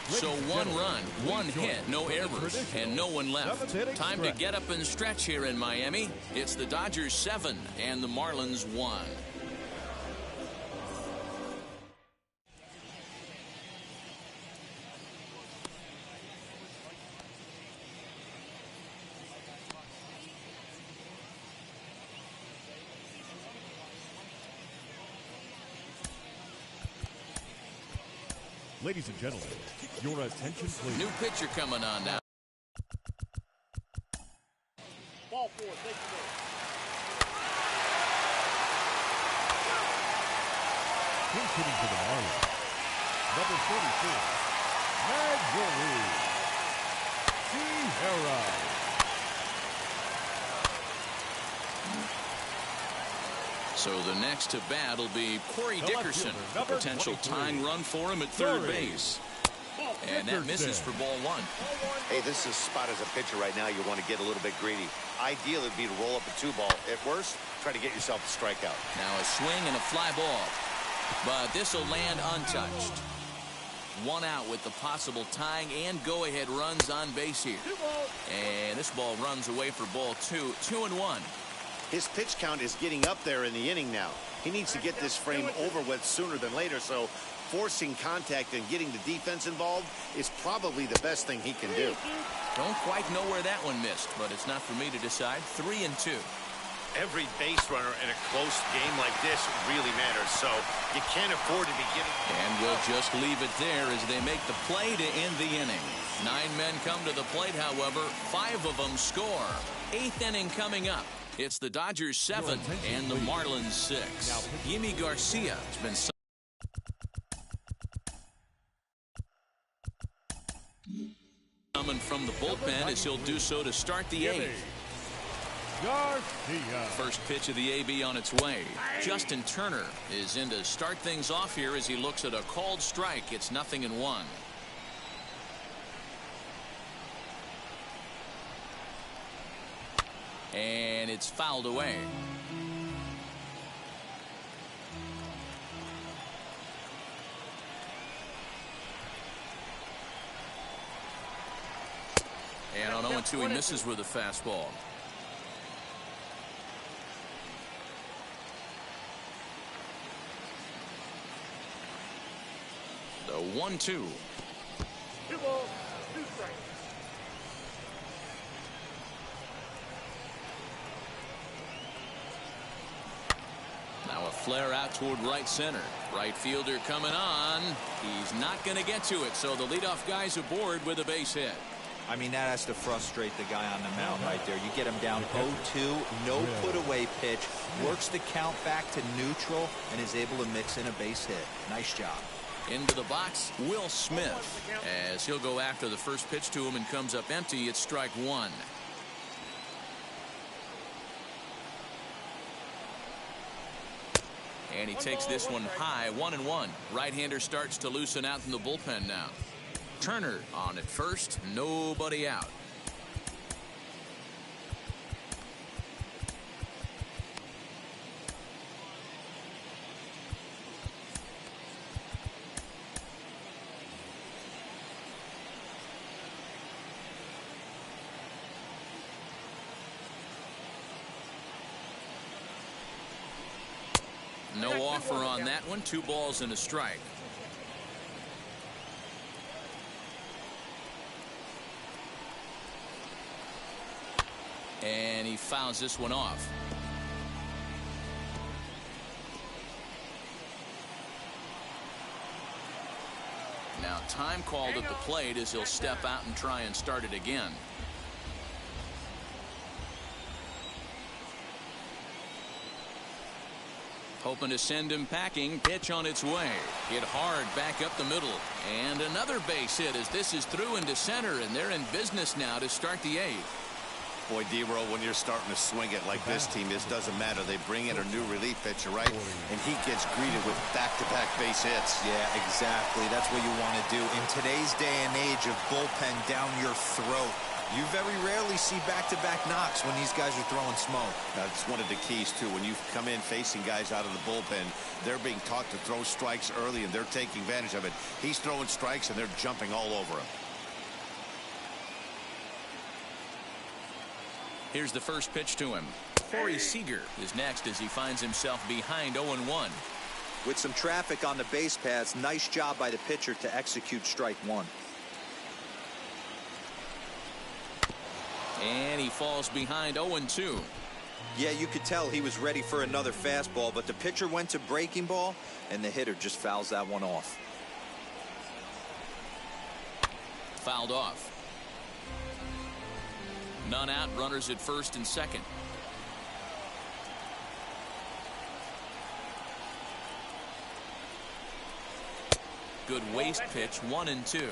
So 1 run, 1 hit, no errors, and no one left. Time to get up and stretch here in Miami. It's the Dodgers 7 and the Marlins 1. Ladies and gentlemen, your attention please. New pitcher coming on now. Ball 4, take the ball. He's hitting to the Marlins. Number 34, Maggiore Sierra. So the next to bat will be Corey Dickerson. A potential tying run for him at third base. And that misses for ball 1. Hey, this is a spot as a pitcher right now. You want to get a little bit greedy. Ideal would be to roll up a 2-ball. At worst, try to get yourself a strikeout. Now a swing and a fly ball. But this will land untouched. 1 out with the possible tying and go-ahead runs on base here. And this ball runs away for ball 2. 2-1. His pitch count is getting up there in the inning now. He needs to get this frame over with sooner than later, so forcing contact and getting the defense involved is probably the best thing he can do. Don't quite know where that one missed, but it's not for me to decide. 3-2. Every base runner in a close game like this really matters, so you can't afford to be giving. And we'll just leave it there as they make the play to end the inning. 9 men come to the plate, however. 5 of them score. 8th inning coming up. It's the Dodgers 7 and the Marlins 6. Yimi Garcia has been coming from the bullpen as he'll do so to start the 8th. First pitch of the AB on its way. Justin Turner is in to start things off here as he looks at a called strike. It's 0-1. And it's fouled away. And on 0-2 he misses with a fastball. The 1-2. balls, 2 strikes. Now a flare out toward right center. Right fielder coming on. He's not going to get to it, so the leadoff guy's aboard with a base hit. I mean, that has to frustrate the guy on the mound right there. You get him down 0-2, no put away pitch, works the count back to neutral, and is able to mix in a base hit. Nice job. Into the box, Will Smith, as he'll go after the first pitch to him and comes up empty. It's strike 1. And he takes this one high, 1-1. Right-hander starts to loosen out in the bullpen now. Turner on at first, nobody out. No offer on that one. 2 balls and a strike. And he fouls this one off. Now time called at the plate as he'll step out and try and start it again. Hoping to send him packing. Pitch on its way. Hit hard back up the middle. And another base hit as this is through into center, and they're in business now to start the 8th. Boy, D-Roll, when you're starting to swing it like this team is, doesn't matter. They bring in a new relief pitcher, right? And he gets greeted with back-to-back base hits. Yeah, exactly. That's what you want to do. In today's day and age of bullpen down your throat, you very rarely see back-to-back knocks when these guys are throwing smoke. That's one of the keys, too. When you come in facing guys out of the bullpen, they're being taught to throw strikes early, and they're taking advantage of it. He's throwing strikes, and they're jumping all over him. Here's the first pitch to him. Corey Seager is next as he finds himself behind 0-1. With some traffic on the base paths, nice job by the pitcher to execute strike 1. And he falls behind 0-2. Yeah, you could tell he was ready for another fastball, but the pitcher went to breaking ball, and the hitter just fouls that one off. Fouled off. None out, runners at first and second. Good waist pitch, 1-2.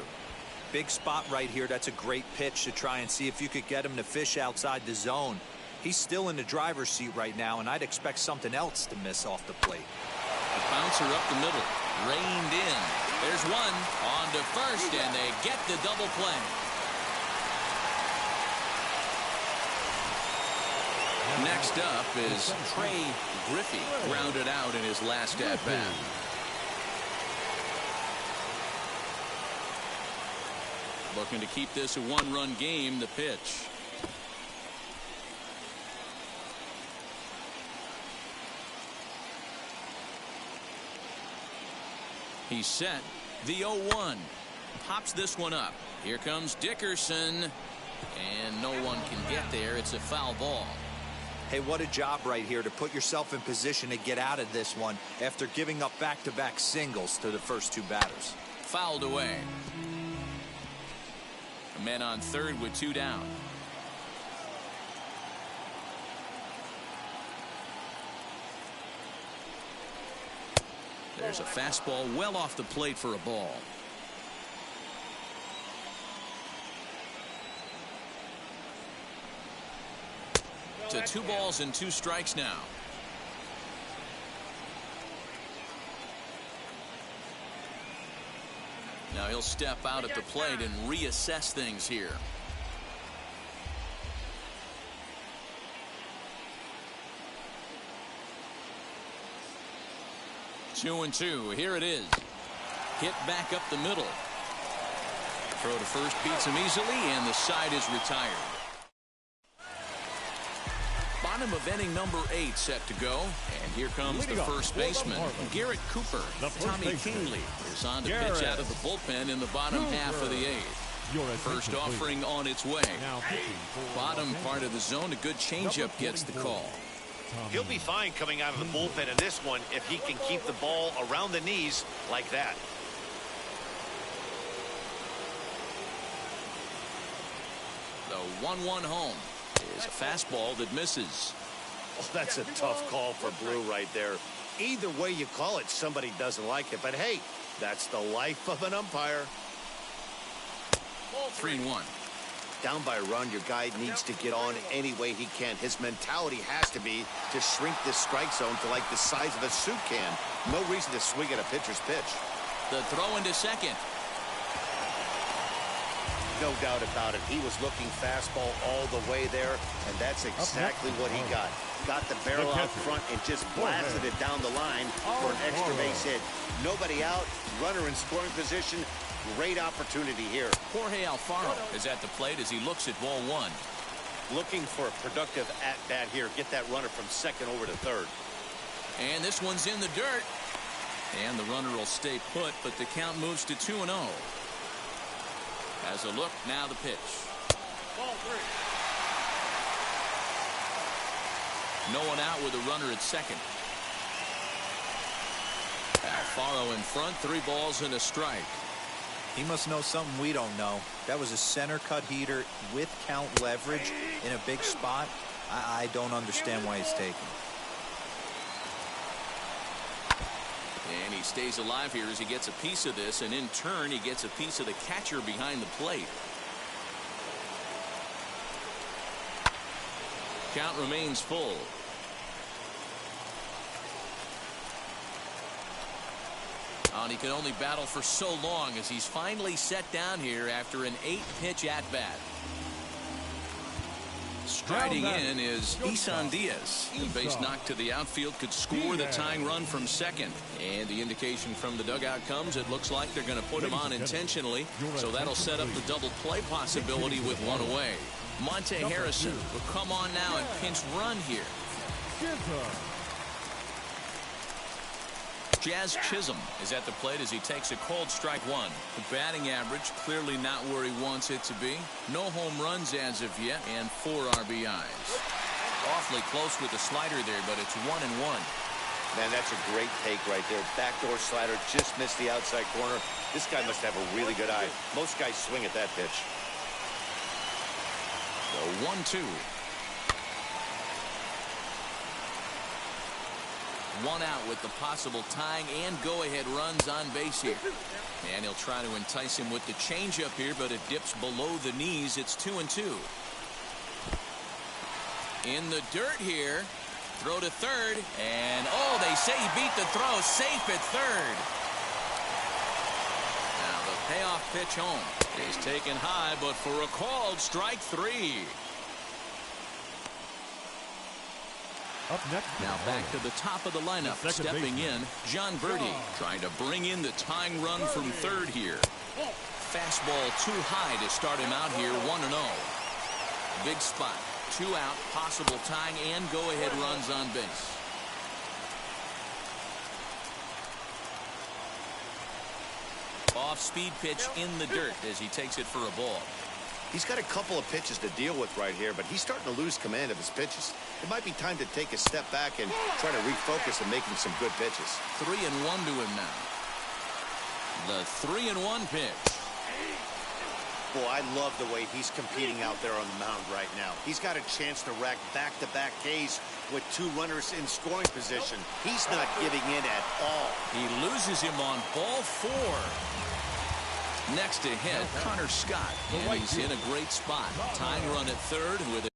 Big spot right here. That's a great pitch to try and see if you could get him to fish outside the zone. He's still in the driver's seat right now, and I'd expect something else to miss off the plate. A bouncer up the middle, reined in. There's one on to first, and they get the double play. Next up is Trey Griffey, grounded out in his last at-bat. Looking to keep this a 1-run game. The pitch. He's set. The 0-1. Pops this one up. Here comes Dickerson. And no one can get there. It's a foul ball. Hey, what a job right here to put yourself in position to get out of this one after giving up back-to-back singles to the first 2 batters. Fouled away. A man on third with 2 down. There's a fastball well off the plate for a ball. To 2 balls and 2 strikes now. Now he'll step out at the plate and reassess things here. Two and two. Here it is. Hit back up the middle. Throw to first beats him easily, and the side is retired. Bottom of inning number 8 set to go. And here comes the first baseman, Garrett Cooper. Tommy Kingley is on to pitch out of the bullpen in the bottom half of the 8th. First offering on its way. Bottom part of the zone, a good changeup gets the call. He'll be fine coming out of the bullpen in this one if he can keep the ball around the knees like that. The 1-1 home is a fastball that misses. Oh, that's a tough call for Blue right there. Either way you call it, somebody doesn't like it. But hey, that's the life of an umpire. 3-1. Down by a run, your guy needs to get on any way he can. His mentality has to be to shrink this strike zone to like the size of a soup can. No reason to swing at a pitcher's pitch. The throw into second. No doubt about it. He was looking fastball all the way there, and that's exactly what he got. Got the barrel out front and just blasted it down the line for an extra base hit. Nobody out, runner in scoring position. Great opportunity here. Jorge Alfaro is at the plate as he looks at ball 1. Looking for a productive at-bat here. Get that runner from second over to third. And this one's in the dirt. And the runner will stay put, but the count moves to 2-0. As a look, now the pitch. Ball 3. No one out with a runner at second. Alfaro in front, 3 balls and a strike. He must know something we don't know. That was a center cut heater with count leverage in a big spot. I don't understand why he's taking. And he stays alive here as he gets a piece of this, and in turn he gets a piece of the catcher behind the plate. Count remains full. And he can only battle for so long as he's finally set down here after an 8-pitch at-bat. Striding in is Hernandez. The base knock to the outfield could score the tying run from second. And the indication from the dugout comes, it looks like they're going to put him on intentionally. So that'll set up the double play possibility with 1 away. Monte Harrison will come on now and pinch run here. Jazz Chisholm is at the plate as he takes a called strike 1. The batting average clearly not where he wants it to be. No home runs as of yet, and 4 RBIs. Awfully close with the slider there, but it's 1-1. Man, that's a great take right there. Backdoor slider just missed the outside corner. This guy must have a really good eye. Most guys swing at that pitch. The 1-2. 1 out with the possible tying and go-ahead runs on base here. And he'll try to entice him with the changeup here, but it dips below the knees. It's 2-2. In the dirt here. Throw to third. And, oh, they say he beat the throw. Safe at third. Now the payoff pitch home is taken high, but for a called strike 3. Up next. Now back to the top of the lineup. Stepping in, John Birdie trying to bring in the tying run from third here. Fastball too high to start him out here, 1-0. Big spot. 2 out, possible tying and go-ahead runs on base. Off-speed pitch in the dirt as he takes it for a ball. He's got a couple of pitches to deal with right here, but he's starting to lose command of his pitches. It might be time to take a step back and try to refocus and making some good pitches. 3-1 to him now. The 3-1 pitch. Boy, I love the way he's competing out there on the mound right now. He's got a chance to rack back-to-back Ks with 2 runners in scoring position. He's not giving in at all. He loses him on ball 4. Next to hit, Connor Scott, and he's in a great spot. Tying run at third with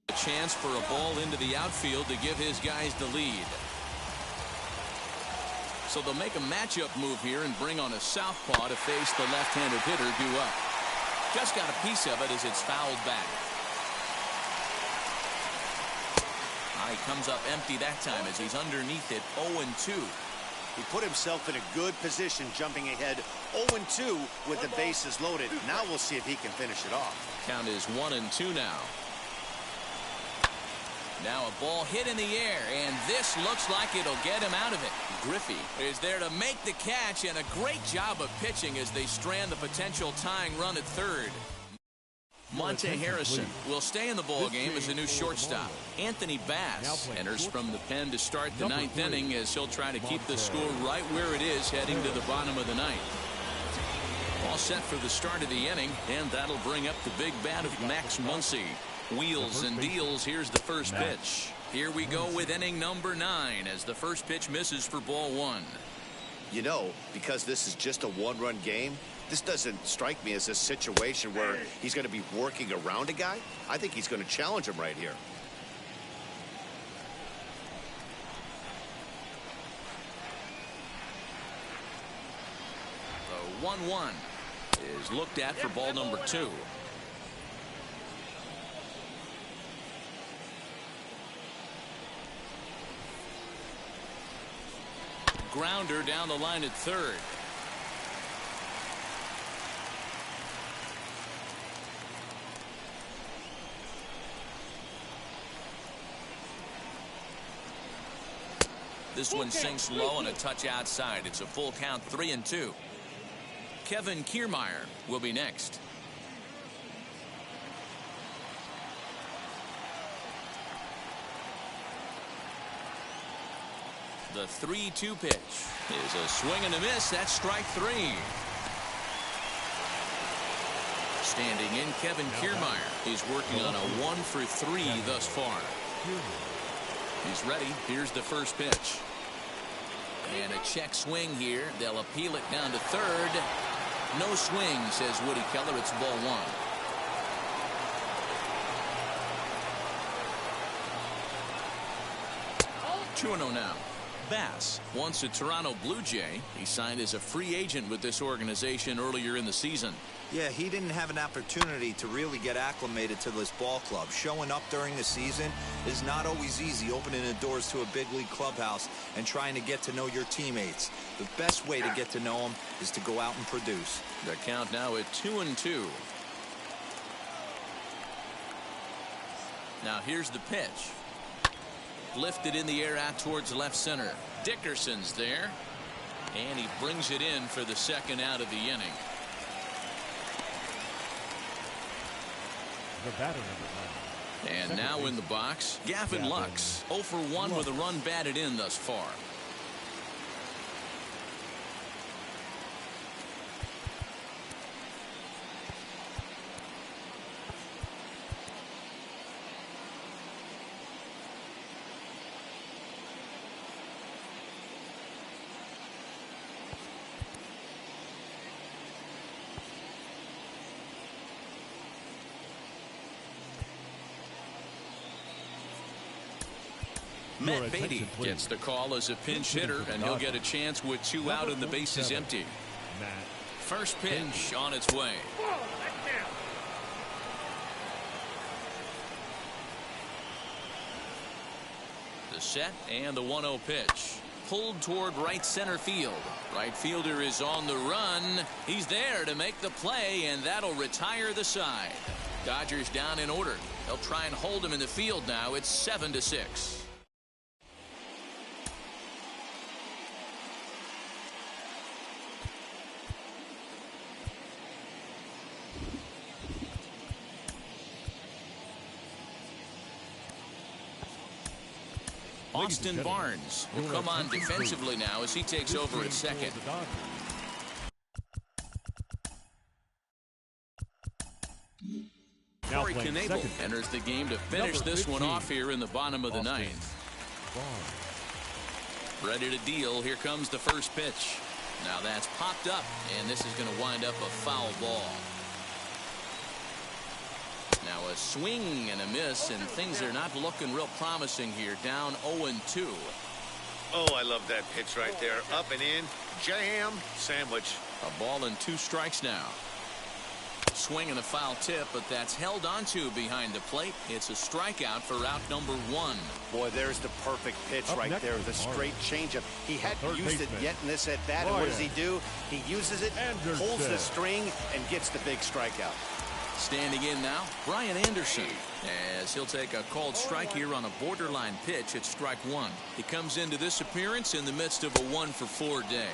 a chance for a ball into the outfield to give his guys the lead. So they'll make a matchup move here and bring on a southpaw to face the left-handed hitter due up. Just got a piece of it as it's fouled back. He comes up empty that time as he's underneath it, 0-2. He put himself in a good position, jumping ahead 0-2 with the bases loaded. Now we'll see if he can finish it off. Count is 1-2 now. Now a ball hit in the air, and this looks like it'll get him out of it. Griffey is there to make the catch, and a great job of pitching as they strand the potential tying run at third. Monte Harrison will stay in the ball game as a new shortstop. Anthony Bass enters from the pen to start the ninth inning as he'll try to keep the score right where it is heading to the bottom of the ninth. All set for the start of the inning, and that'll bring up the big bat of Max Muncy. Wheels and deals. Here's the first pitch. Here we go with inning number 9 as the first pitch misses for ball 1. You know, because this is just a one-run game, this doesn't strike me as a situation where he's going to be working around a guy. I think he's going to challenge him right here. The 1-1 is looked at for ball number 2. Grounder down the line at third. This one sinks low and a touch outside. It's a full count, 3-2. Kevin Kiermaier will be next. The 3-2 pitch is a swing and a miss. That's strike 3. Standing in, Kevin Kiermaier. He's working on a 1-for-3 thus far. He's ready. Here's the first pitch. And a check swing here. They'll appeal it down to third. No swing, says Woody Keller. It's ball 1. 2-0 now. Bass, once a Toronto Blue Jay, he signed as a free agent with this organization earlier in the season. Yeah, he didn't have an opportunity to really get acclimated to this ball club. Showing up during the season is not always easy, opening the doors to a big league clubhouse and trying to get to know your teammates. The best way to get to know them is to go out and produce. The count now at 2-2. Now here's the pitch. Lifted in the air out towards left center. Dickerson's there, and he brings it in for the second out of the inning. The batter number 9. And now in the box, Gavin Lux, 0-for-1 with a run batted in thus far. Matt Beatty gets the call as a pinch hitter, and he'll get a chance with 2 out and the bases empty. First pitch on its way. The set and the 1-0 pitch. Pulled toward right center field. Right fielder is on the run. He's there to make the play, and that'll retire the side. Dodgers down in order. They'll try and hold him in the field now. It's 7-6. Austin Barnes will come on defensively now as he takes over at second. Corey Knebel enters the game to finish this one off here in the bottom of the ninth. Ready to deal. Here comes the first pitch. Now that's popped up, and this is going to wind up a foul ball. Now a swing and a miss, and things are not looking real promising here. Down 0-2. Oh, I love that pitch right there. Up and in. Jam sandwich. A ball and 2 strikes now. Swing and a foul tip, but that's held onto behind the plate. It's a strikeout for out number 1. Boy, there's the perfect pitch right there. The straight changeup. He hadn't used it yet in this at-bat. And what does he do? He uses it, pulls the string, and gets the big strikeout. Standing in now, Brian Anderson, as he'll take a called strike here on a borderline pitch at strike 1. He comes into this appearance in the midst of a 1-for-4 day.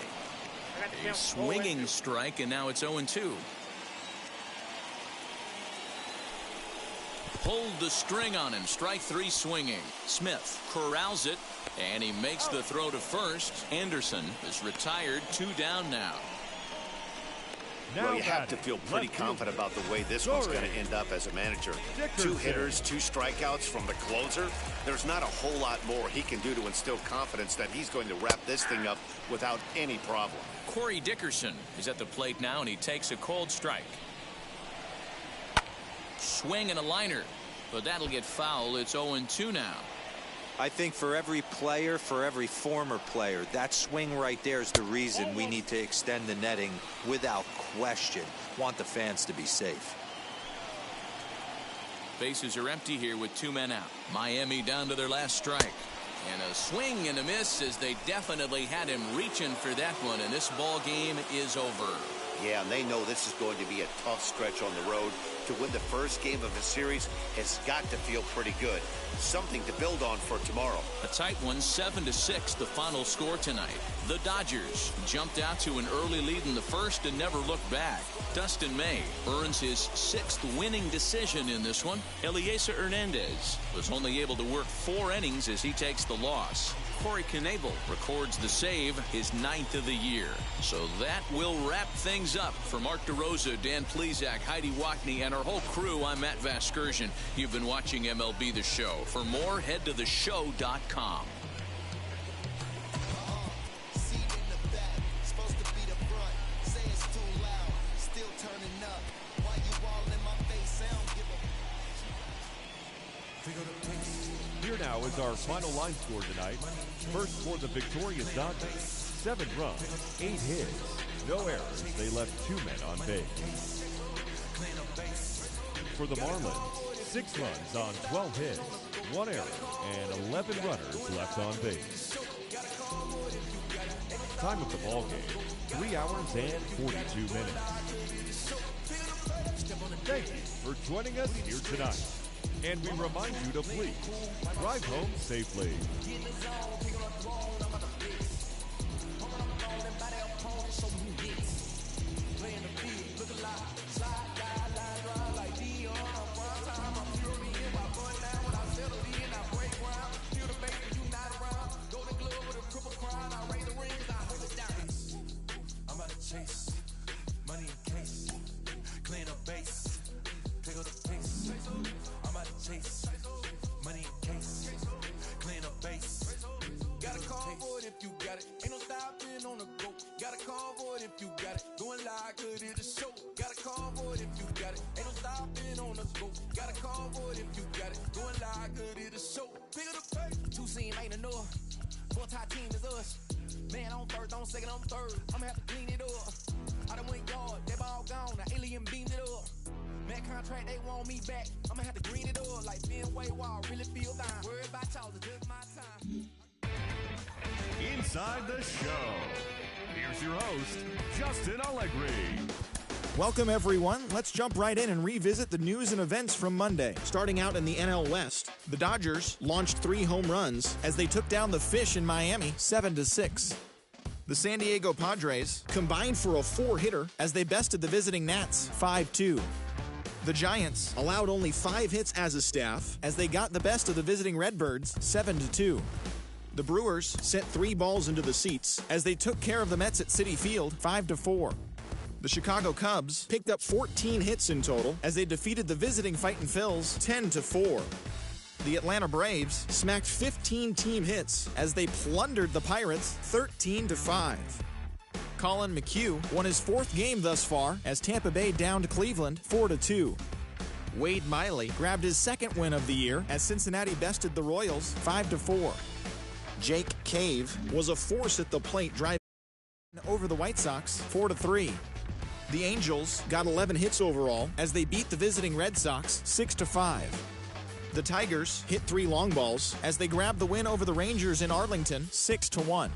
A swinging strike, and now it's 0-2. Pulled the string on him. Strike 3 swinging. Smith corrals it, and he makes the throw to first. Anderson is retired. 2 down now. Well, you have to feel pretty confident about the way this one's going to end up as a manager. 2 hitters, 2 strikeouts from the closer. There's not a whole lot more he can do to instill confidence that he's going to wrap this thing up without any problem. Corey Dickerson is at the plate now, and he takes a cold strike. Swing and a liner, but that'll get foul. It's 0-2 now. I think for every player, for every former player, that swing right there is the reason we need to extend the netting without question. Want the fans to be safe. Bases are empty here with 2 men out. Miami down to their last strike. And a swing and a miss, as they definitely had him reaching for that one, and this ball game is over. Yeah, and they know this is going to be a tough stretch on the road. To win the first game of the series has got to feel pretty good. Something to build on for tomorrow. A tight one, 7-6, the final score tonight. The Dodgers jumped out to an early lead in the first and never looked back. Dustin May earns his 6th winning decision in this one. Elieser Hernandez was only able to work 4 innings as he takes the loss. Corey Knebel records the save, his 9th of the year. So that will wrap things up. For Mark DeRosa, Dan Plesac, Heidi Wackney, and our whole crew, I'm Matt Vasgersian. You've been watching MLB The Show. For more, head to theshow.com. Here now is our final line score tonight. First for the victorious Dodgers, 7 runs, 8 hits, no errors. They left 2 men on base. For the Marlins, 6 runs on 12 hits, 1 error, and 11 runners left on base. Time of the ball game, 3 hours and 42 minutes. Thank you for joining us here tonight. And we remind you to please drive home safely. Inside the show, here's your host, Justin Allegri. Welcome, everyone. Let's jump right in and revisit the news and events from Monday. Starting out in the NL West, the Dodgers launched 3 home runs as they took down the Fish in Miami 7-6. The San Diego Padres combined for a 4-hitter as they bested the visiting Nats 5-2. The Giants allowed only 5 hits as a staff as they got the best of the visiting Redbirds 7-2. The Brewers sent 3 balls into the seats as they took care of the Mets at Citi Field 5-4. The Chicago Cubs picked up 14 hits in total as they defeated the visiting Fightin' Phils 10-4. The Atlanta Braves smacked 15 team hits as they plundered the Pirates 13-5. Colin McHugh won his 4th game thus far as Tampa Bay downed Cleveland 4-2. Wade Miley grabbed his 2nd win of the year as Cincinnati bested the Royals 5-4. Jake Cave was a force at the plate, driving over the White Sox 4-3. The Angels got 11 hits overall as they beat the visiting Red Sox 6-5. The Tigers hit 3 long balls as they grabbed the win over the Rangers in Arlington 6-1.